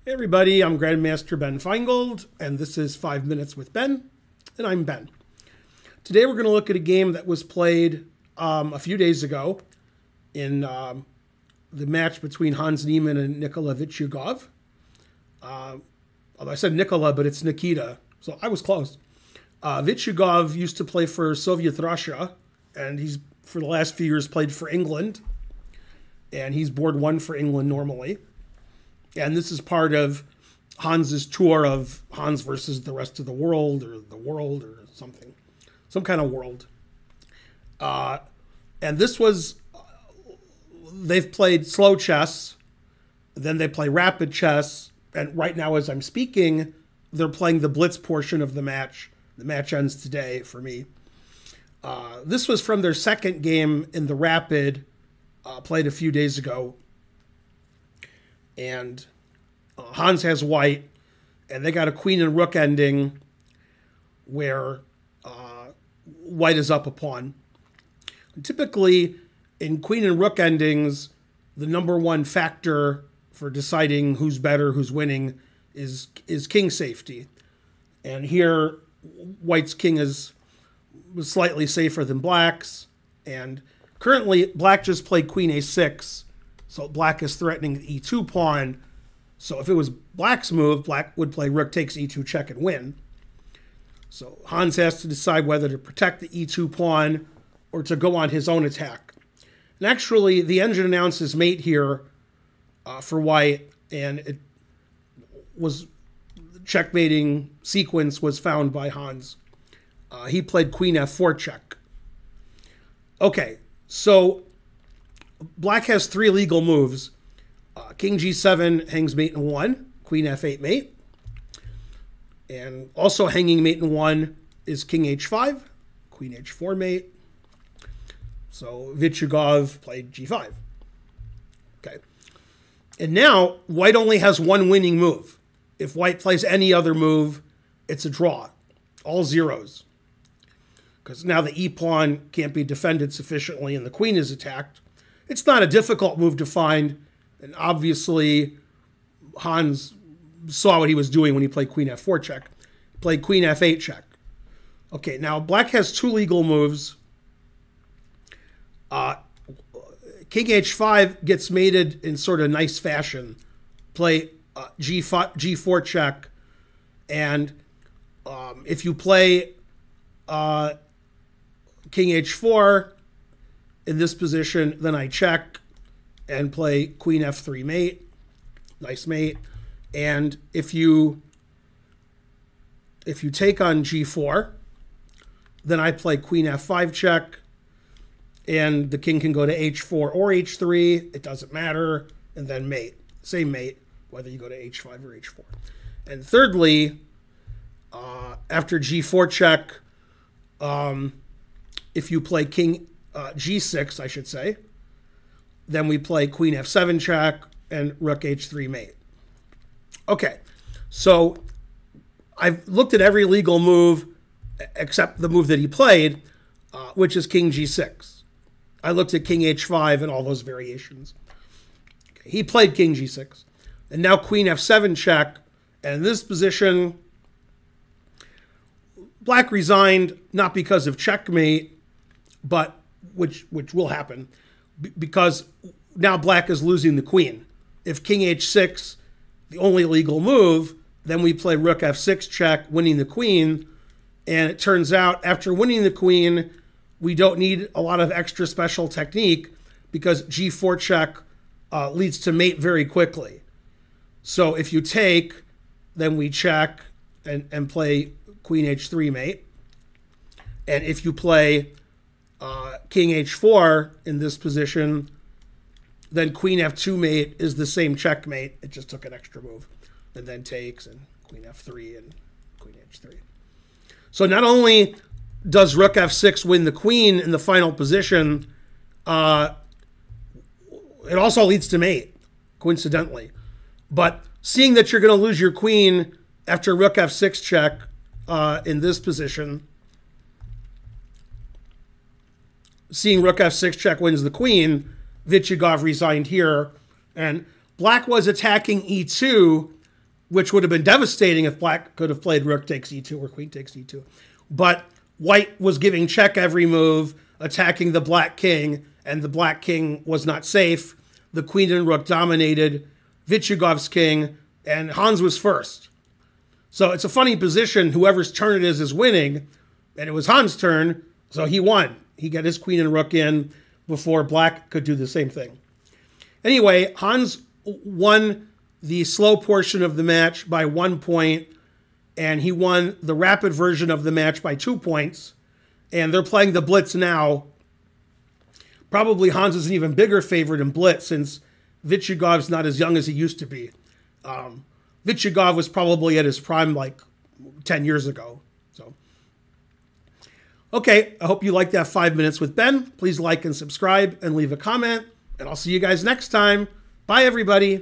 Hey everybody, I'm Grandmaster Ben Finegold, and this is 5 Minutes with Ben, and I'm Ben. Today we're going to look at a game that was played a few days ago in the match between Hans Niemann and Nikita Vitiugov. Although I said Nikola, but it's Nikita, so I was close. Vitiugov used to play for Soviet Russia, and he's, for the last few years, played for England, and he's board one for England normally. And this is part of Hans's tour of Hans versus the rest of the world or something. Some kind of world. And this was, they've played slow chess, then they play rapid chess, and right now as I'm speaking, they're playing the blitz portion of the match. The match ends today for me. This was from their second game in the rapid, played a few days ago. And Hans has white, and they got a queen and rook ending where white is up a pawn. Typically, in queen and rook endings, the number one factor for deciding who's better, who's winning, is king safety. And here, white's king was slightly safer than black's. And currently, black just played queen a6. So black is threatening the e2 pawn. So if it was black's move, black would play rook takes e2 check and win. So Hans has to decide whether to protect the e2 pawn or to go on his own attack. And actually, the engine announces mate here for white, and it was the checkmating sequence was found by Hans. He played queen f4 check. Okay, so black has three legal moves. King g7 hangs mate in 1, queen f8 mate. And also hanging mate in 1 is king h5, queen h4 mate. So Vitiugov played g5. Okay. And now white only has one winning move. If white plays any other move, it's a draw. All zeros. Because now the e-pawn can't be defended sufficiently and the queen is attacked. It's not a difficult move to find, and obviously Hans saw what he was doing when he played queen f4 check. He played queen f8 check. Okay, now black has two legal moves. King h5 gets mated in sort of nice fashion. Play g4 check, and if you play king h4 in this position, then I check and play queen f3 mate, nice mate. And if you take on g4, then I play queen f5 check, and the king can go to h4 or h3, it doesn't matter, and then mate, same mate, whether you go to h5 or h4. And thirdly, after g4 check, if you play king g6, I should say, then we play queen f7 check and rook h3 mate. Okay, so I've looked at every legal move except the move that he played, which is king g6. I looked at king h5 and all those variations. Okay, he played king g6. And now queen f7 check, and in this position, black resigned, not because of checkmate, but which will happen, because now black is losing the queen. If king h6, the only legal move, then we play rook f6 check, winning the queen. And it turns out after winning the queen, we don't need a lot of extra special technique because g4 check leads to mate very quickly. So if you take, then we check and play queen h3 mate. And if you play king h4 in this position, then queen f2 mate is the same checkmate. It just took an extra move. And then takes, and queen f3 and queen h3. So not only does rook f6 win the queen in the final position, it also leads to mate, coincidentally. But seeing that you're going to lose your queen after rook f6 check in this position, seeing rook f6 check wins the queen, Vitiugov resigned here, and black was attacking e2 which would have been devastating if black could have played rook takes e2 or queen takes e2. But white was giving check every move, attacking the black king, and the black king was not safe. The queen and rook dominated Vitiugov's king, and Hans was first. So it's a funny position. Whoever's turn it is winning, and it was Hans' turn, so he won. He got his queen and rook in before black could do the same thing. Anyway, Hans won the slow portion of the match by 1 point, and he won the rapid version of the match by 2 points. And they're playing the blitz now. Probably Hans is an even bigger favorite in blitz since Vitiugov's not as young as he used to be. Vitiugov was probably at his prime like 10 years ago. So, okay, I hope you liked that 5 minutes with Ben. Please like and subscribe and leave a comment, and I'll see you guys next time. Bye, everybody.